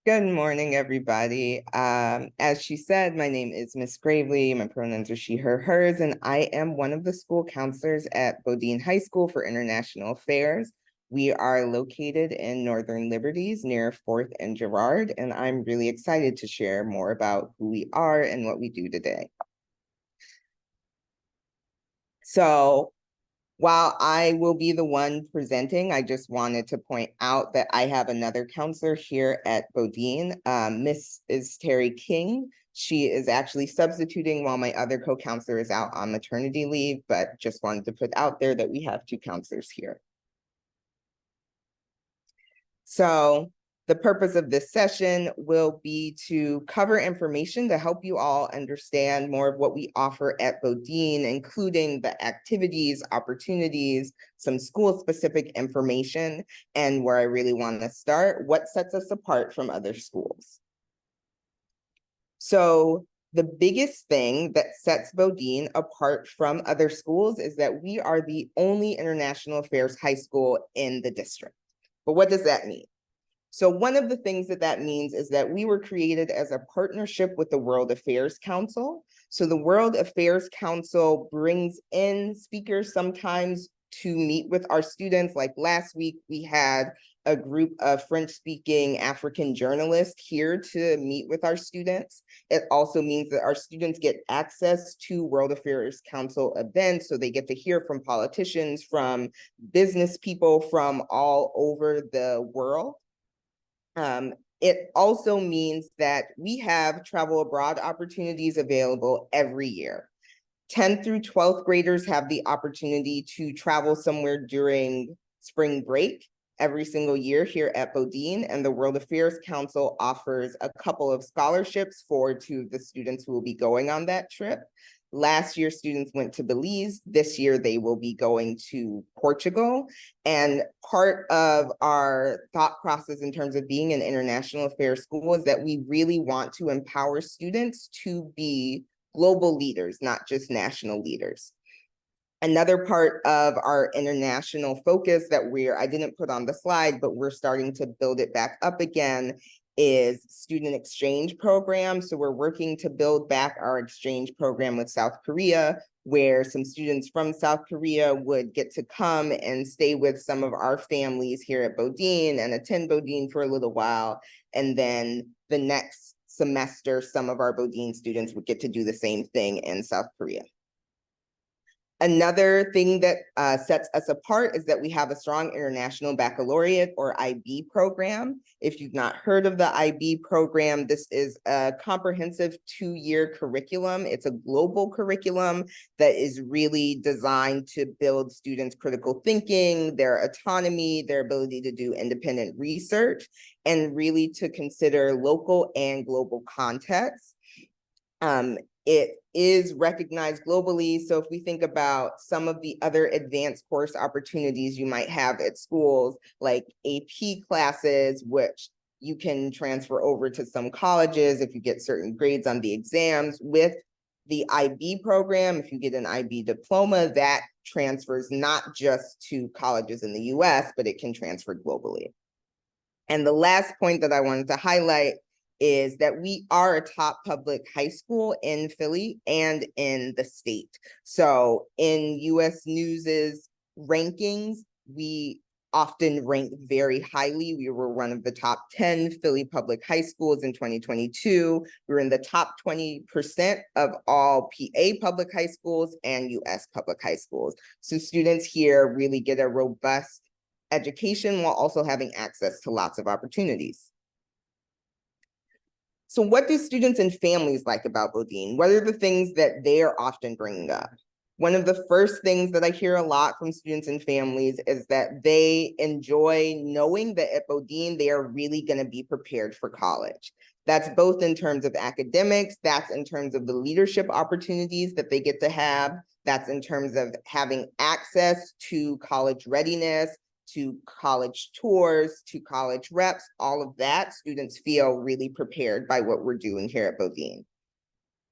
Good morning, everybody. As she said, my name is Miss Gravely. My pronouns are she, her, hers, and I am one of the school counselors at Bodine High School for International Affairs. We are located in Northern Liberties near 4th and Girard, and I'm really excited to share more about who we are and what we do today. So while I will be the one presenting, I just wanted to point out that I have another counselor here at Bodine, Miss Terry King. She is actually substituting while my other co-counselor is out on maternity leave, but just wanted to put out there that we have two counselors here. So the purpose of this session will be to cover information to help you all understand more of what we offer at Bodine, including the activities, opportunities, some school-specific information, and where I really want to start, what sets us apart from other schools. So the biggest thing that sets Bodine apart from other schools is that we are the only international affairs high school in the district. But what does that mean? So one of the things that means is that we were created as a partnership with the World Affairs Council. So the World Affairs Council brings in speakers sometimes to meet with our students. Like last week, we had a group of French-speaking African journalists here to meet with our students. It also means that our students get access to World Affairs Council events, so they get to hear from politicians, from business people from all over the world. It also means that we have travel abroad opportunities available every year. 10th through 12th graders have the opportunity to travel somewhere during spring break every single year here at Bodine, and the World Affairs Council offers a couple of scholarships for two of the students who will be going on that trip. Last year, students went to Belize. This year, they will be going to Portugal. And part of our thought process in terms of being an international affairs school is that we really want to empower students to be global leaders, not just national leaders. Another part of our international focus that I didn't put on the slide, but we're starting to build it back up again, is student exchange program. So we're working to build back our exchange program with South Korea, where some students from South Korea would get to come and stay with some of our families here at Bodine and attend Bodine for a little while. And then the next semester, some of our Bodine students would get to do the same thing in South Korea. Another thing that sets us apart is that we have a strong international baccalaureate or IB program. If you've not heard of the IB program, this is a comprehensive 2-year curriculum. It's a global curriculum that is really designed to build students' critical thinking, their autonomy, their ability to do independent research, and really to consider local and global contexts. It is recognized globally. So if we think about some of the other advanced course opportunities you might have at schools, like AP classes, which you can transfer over to some colleges if you get certain grades on the exams. With the IB program, if you get an IB diploma, that transfers not just to colleges in the US, but it can transfer globally. And the last point that I wanted to highlight is that we are a top public high school in Philly and in the state. So in US News's rankings, we often rank very highly. We were one of the top 10 Philly public high schools in 2022. We were in the top 20% of all PA public high schools and US public high schools. So students here really get a robust education while also having access to lots of opportunities. So what do students and families like about Bodine? What are the things that they are often bringing up? One of the first things that I hear a lot from students and families is that they enjoy knowing that at Bodine, they are really going to be prepared for college. That's both in terms of academics, that's in terms of the leadership opportunities that they get to have, that's in terms of having access to college readiness, to college tours, to college reps, all of that, students feel really prepared by what we're doing here at Bodine.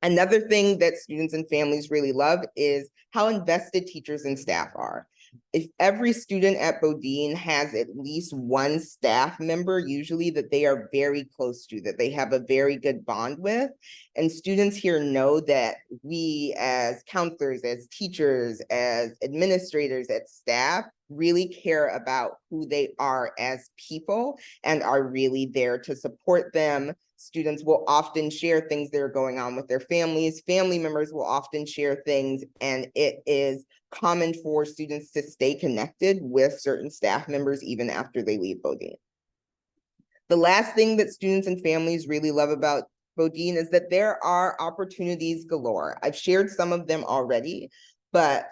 Another thing that students and families really love is how invested teachers and staff are. If every student at Bodine has at least one staff member, usually that they are very close to, that they have a very good bond with, and students here know that we as counselors, as teachers, as administrators, as staff, really care about who they are as people and are really there to support them. Students will often share things that are going on with their families. Family members will often share things, and it is common for students to stay connected with certain staff members even after they leave Bodine. The last thing that students and families really love about Bodine is that there are opportunities galore. I've shared some of them already, but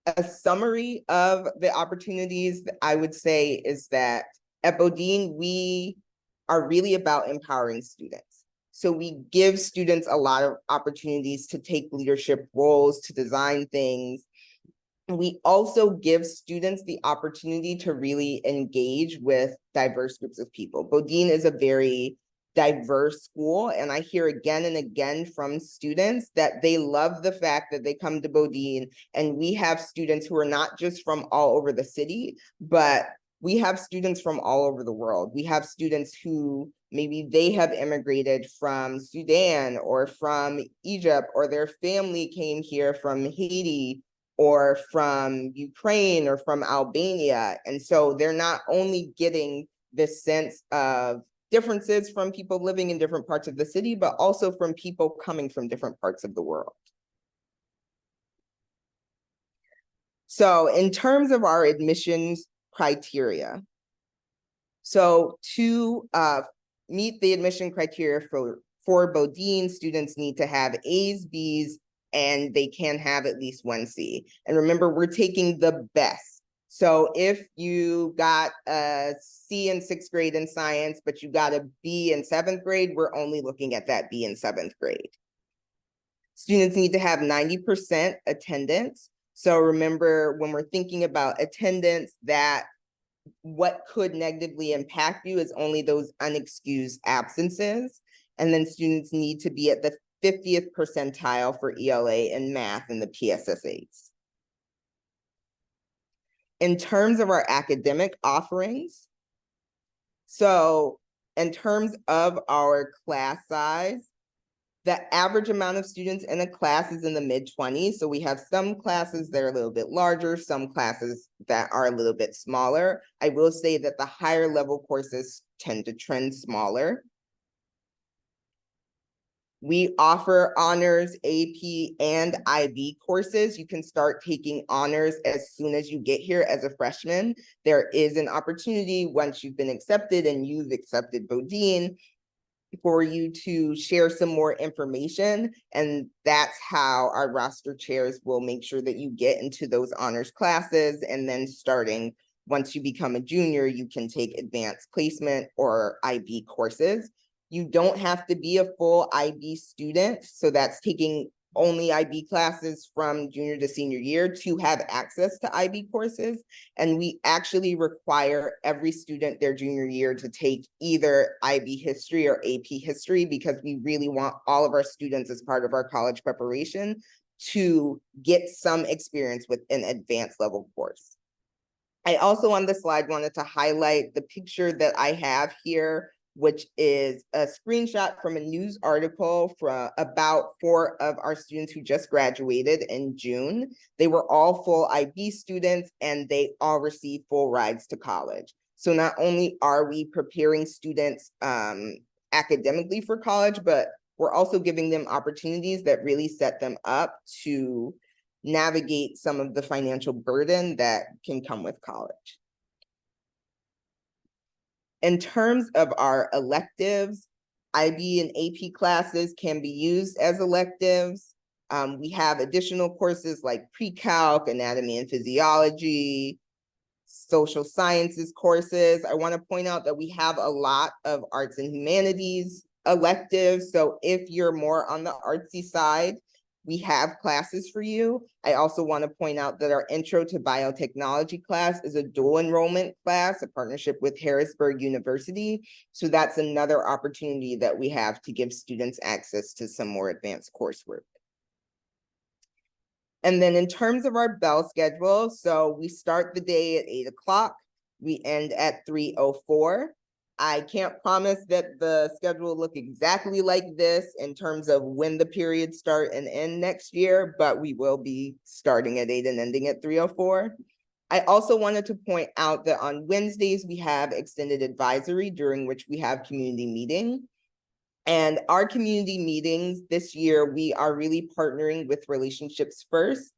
a summary of the opportunities that I would say is that at Bodine, we are really about empowering students. So we give students a lot of opportunities to take leadership roles, to design things. We also give students the opportunity to really engage with diverse groups of people. Bodine is a very diverse school, and I hear again and again from students that they love the fact that they come to Bodine and we have students who are not just from all over the city, but we have students from all over the world. We have students who maybe they have immigrated from Sudan or from Egypt, or their family came here from Haiti or from Ukraine or from Albania. And so they're not only getting this sense of differences from people living in different parts of the city, but also from people coming from different parts of the world. So in terms of our admissions criteria, so to meet the admission criteria for Bodine, students need to have A's, B's, and they can have at least one C. And remember, we're taking the best. So if you got a C in 6th grade in science, but you got a B in 7th grade, we're only looking at that B in 7th grade. Students need to have 90% attendance. So remember, when we're thinking about attendance, that what could negatively impact you is only those unexcused absences. And then students need to be at the 50th percentile for ELA and math and the PSSAs. In terms of our academic offerings, so in terms of our class size, the average amount of students in a class is in the mid-20s. So we have some classes that are a little bit larger, some classes that are a little bit smaller. I will say that the higher level courses tend to trend smaller. We offer honors, AP, and IB courses. You can start taking honors as soon as you get here as a freshman. There is an opportunity once you've been accepted and you've accepted Bodine for you to share some more information. And that's how our roster chairs will make sure that you get into those honors classes. And then starting once you become a junior, you can take advanced placement or IB courses. You don't have to be a full IB student. So that's taking only IB classes from junior to senior year to have access to IB courses. And we actually require every student their junior year to take either IB history or AP history, because we really want all of our students as part of our college preparation to get some experience with an advanced level course. I also on this slide wanted to highlight the picture that I have here, which is a screenshot from a news article from about 4 of our students who just graduated in June. They were all full IB students and they all received full rides to college. So not only are we preparing students academically for college, but we're also giving them opportunities that really set them up to navigate some of the financial burden that can come with college. In terms of our electives, IB and AP classes can be used as electives. We have additional courses like pre-calc, anatomy and physiology, social sciences courses. I want to point out that we have a lot of arts and humanities electives. So if you're more on the artsy side, we have classes for you. I also want to point out that our Intro to Biotechnology class is a dual enrollment class, a partnership with Harrisburg University. So that's another opportunity that we have to give students access to some more advanced coursework. And then in terms of our bell schedule, so we start the day at 8 o'clock, we end at 3:04. I can't promise that the schedule will look exactly like this in terms of when the periods start and end next year, but we will be starting at 8 and ending at 3:04. I also wanted to point out that on Wednesdays, we have extended advisory, during which we have community meeting. And our community meetings this year, we are really partnering with Relationships First,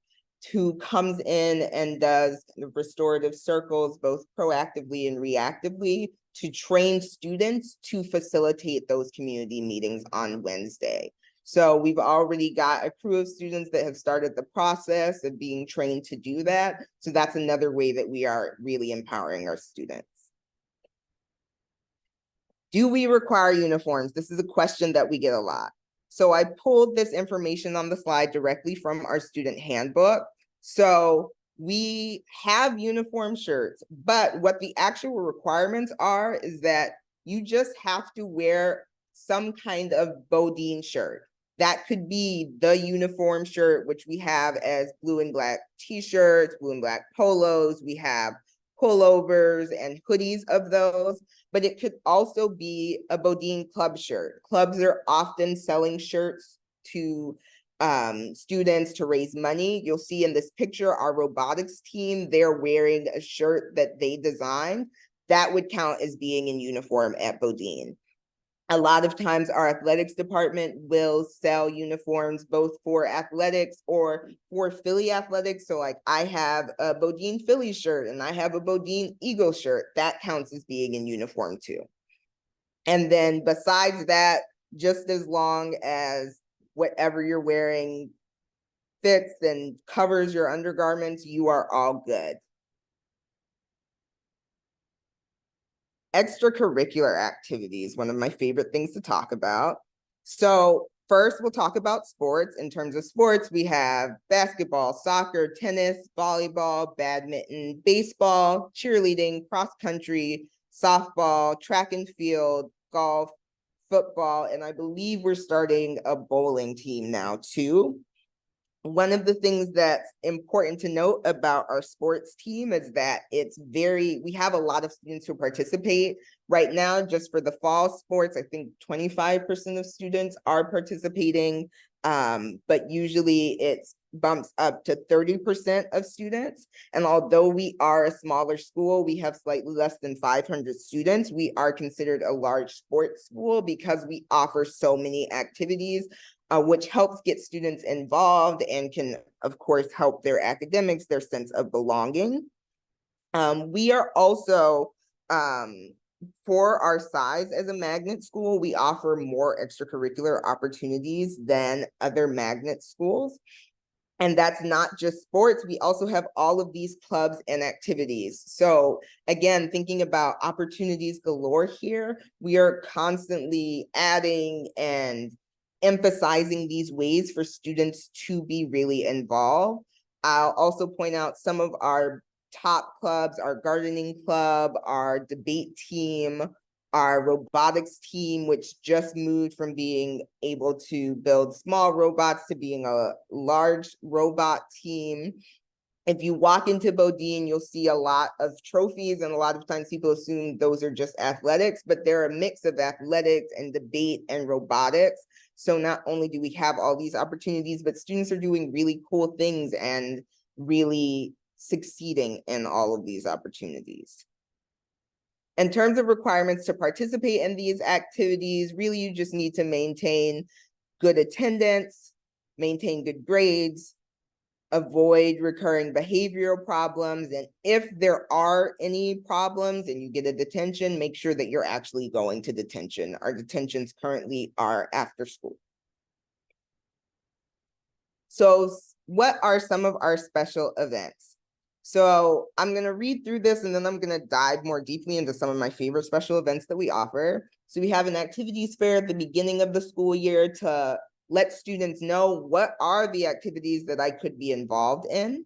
who comes in and does kind of restorative circles, both proactively and reactively, to train students to facilitate those community meetings on Wednesday. So we've already got a crew of students that have started the process of being trained to do that. So that's another way that we are really empowering our students. Do we require uniforms? This is a question that we get a lot. So I pulled this information on the slide directly from our student handbook. So we have uniform shirts, but what the actual requirements are is that you just have to wear some kind of Bodine shirt. That could be the uniform shirt, which we have as blue and black t-shirts, blue and black polos. We have pullovers and hoodies of those, but it could also be a Bodine club shirt. Clubs are often selling shirts to students to raise money. You'll see in this picture, our robotics team, they're wearing a shirt that they designed. That would count as being in uniform at Bodine. A lot of times our athletics department will sell uniforms both for athletics or for Philly athletics. So like I have a Bodine Philly shirt and I have a Bodine Eagle shirt. That counts as being in uniform too. And then besides that, just as long as whatever you're wearing fits and covers your undergarments, you are all good. Extracurricular activities, one of my favorite things to talk about. So first, we'll talk about sports. In terms of sports, we have basketball, soccer, tennis, volleyball, badminton, baseball, cheerleading, cross country, softball, track and field, golf, football, and I believe we're starting a bowling team now too. One of the things that's important to note about our sports team is that we have a lot of students who participate. Right now, just for the fall sports, I think 25% of students are participating, but usually it bumps up to 30% of students. And although we are a smaller school, we have slightly less than 500 students, we are considered a large sports school because we offer so many activities, which helps get students involved and can, of course, help their academics, their sense of belonging. We are also, for our size as a magnet school, we offer more extracurricular opportunities than other magnet schools. And that's not just sports. We also have all of these clubs and activities. So again, thinking about opportunities galore here, we are constantly adding and emphasizing these ways for students to be really involved. I'll also point out some of our top clubs, our gardening club, our debate team, our robotics team, which just moved from being able to build small robots to being a large robot team. If you walk into Bodine, you'll see a lot of trophies, and a lot of times people assume those are just athletics, but they're a mix of athletics and debate and robotics. So not only do we have all these opportunities, but students are doing really cool things and really succeeding in all of these opportunities. In terms of requirements to participate in these activities, really you just need to maintain good attendance, maintain good grades, avoid recurring behavioral problems, and if there are any problems and you get a detention, make sure that you're actually going to detention. Our detentions currently are after school. So what are some of our special events? So I'm going to read through this and then I'm going to dive more deeply into some of my favorite special events that we offer. So we have an activities fair at the beginning of the school year to let students know what are the activities that I could be involved in.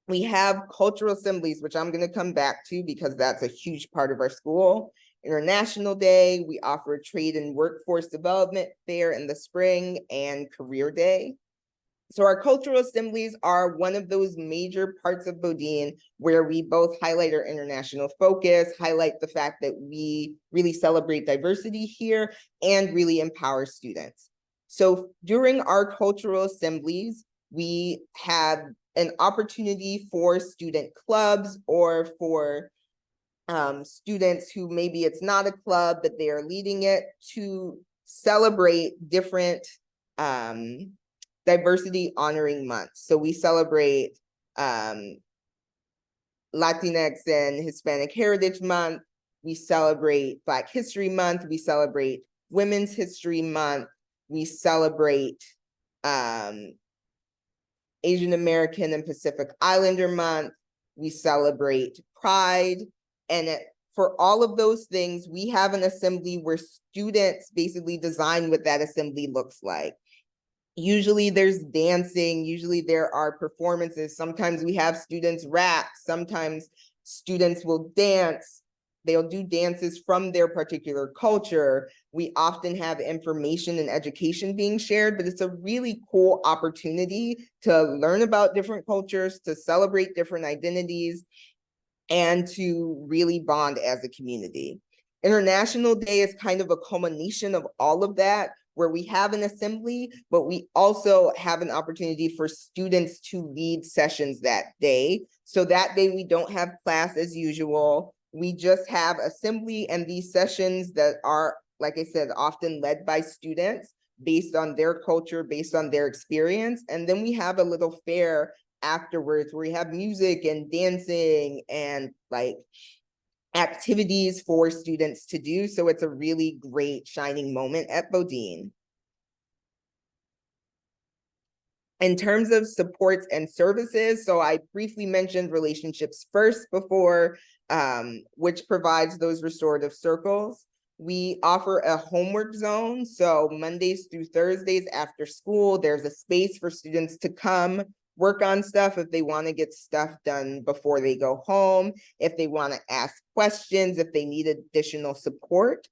We have cultural assemblies, which I'm going to come back to because that's a huge part of our school. International Day, we offer trade and workforce development fair in the spring, and career day. So our cultural assemblies are one of those major parts of Bodine where we both highlight our international focus, highlight the fact that we really celebrate diversity here, and really empower students. So during our cultural assemblies, we have an opportunity for student clubs or for students who maybe it's not a club, but they are leading it to celebrate different diversity honoring months. So we celebrate Latinx and Hispanic Heritage Month. We celebrate Black History Month. We celebrate Women's History Month. We celebrate Asian American and Pacific Islander Month. We celebrate Pride. And for all of those things, we have an assembly where students basically design what that assembly looks like. Usually there's dancing, usually there are performances. Sometimes we have students rap, sometimes students will dance. They'll do dances from their particular culture. We often have information and education being shared, but it's a really cool opportunity to learn about different cultures, to celebrate different identities, and to really bond as a community. International Day is kind of a culmination of all of that, where we have an assembly, but we also have an opportunity for students to lead sessions that day. So that day we don't have class as usual. We just have assembly and these sessions that are, like I said, often led by students based on their culture, based on their experience. And then we have a little fair afterwards where we have music and dancing and like activities for students to do. So it's a really great shining moment at Bodine. In terms of supports and services, so I briefly mentioned Relationships First before, which provides those restorative circles. We offer a homework zone. So Mondays through Thursdays after school, there's a space for students to come work on stuff if they want to get stuff done before they go home, if they want to ask questions, if they need additional support.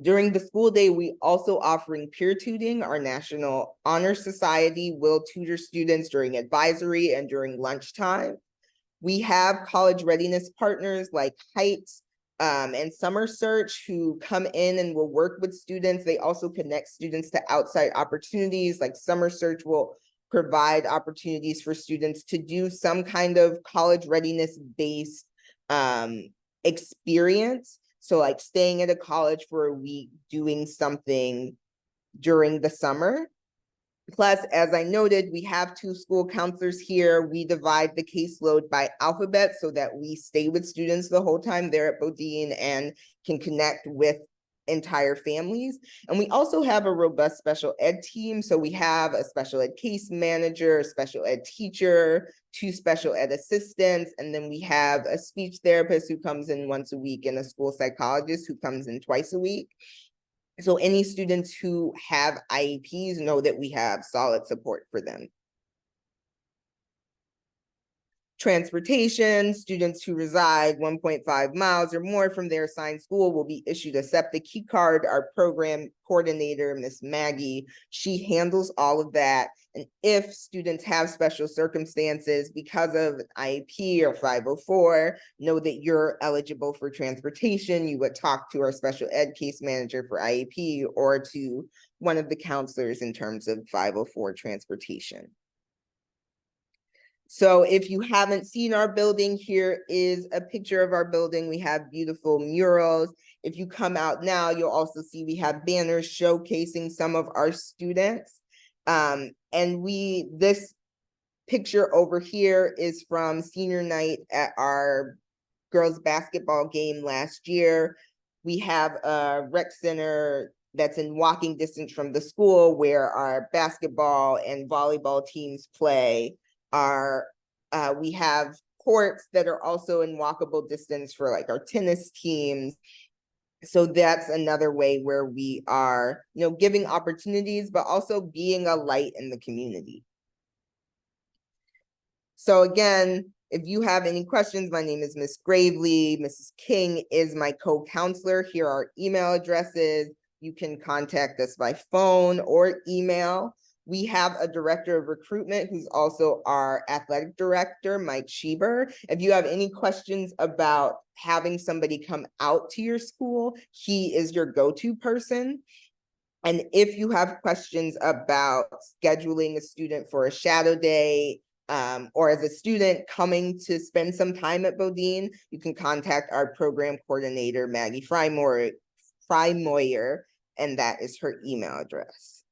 During the school day, we also offering peer tutoring. Our National Honor Society will tutor students during advisory and during lunchtime. We have college readiness partners like Heights and Summer Search who come in and will work with students. They also connect students to outside opportunities, like Summer Search will provide opportunities for students to do some kind of college readiness based experience. So like staying at a college for a week, doing something during the summer. Plus, as I noted, we have 2 school counselors here. We divide the caseload by alphabet so that we stay with students the whole time they're at Bodine and can connect with entire families. And we also have a robust special ed team. So we have a special ed case manager, a special ed teacher, 2 special ed assistants, and then we have a speech therapist who comes in once a week and a school psychologist who comes in twice a week. So any students who have IEPs know that we have solid support for them. Transportation, students who reside 1.5 miles or more from their assigned school will be issued a SEPTA key card. Our program coordinator, Miss Maggie, she handles all of that. And if students have special circumstances because of IEP or 504, know that you're eligible for transportation. You would talk to our special ed case manager for IEP or to one of the counselors in terms of 504 transportation. So if you haven't seen our building, here is a picture of our building. We have beautiful murals. If you come out now, you'll also see we have banners showcasing some of our students. And this picture over here is from senior night at our girls basketball game last year. We have a rec center that's in walking distance from the school where our basketball and volleyball teams play. We have courts that are also in walkable distance for like our tennis teams. So that's another way where we are, giving opportunities, but also being a light in the community. So again, if you have any questions, my name is Miss Gravely. Mrs. King is my co-counselor. Here are email addresses. You can contact us by phone or email. We have a director of recruitment who's also our athletic director, Mike Schieber. If you have any questions about having somebody come out to your school, he is your go-to person. And if you have questions about scheduling a student for a shadow day, or as a student coming to spend some time at Bodine, you can contact our program coordinator, Maggie Frymoyer, and that is her email address.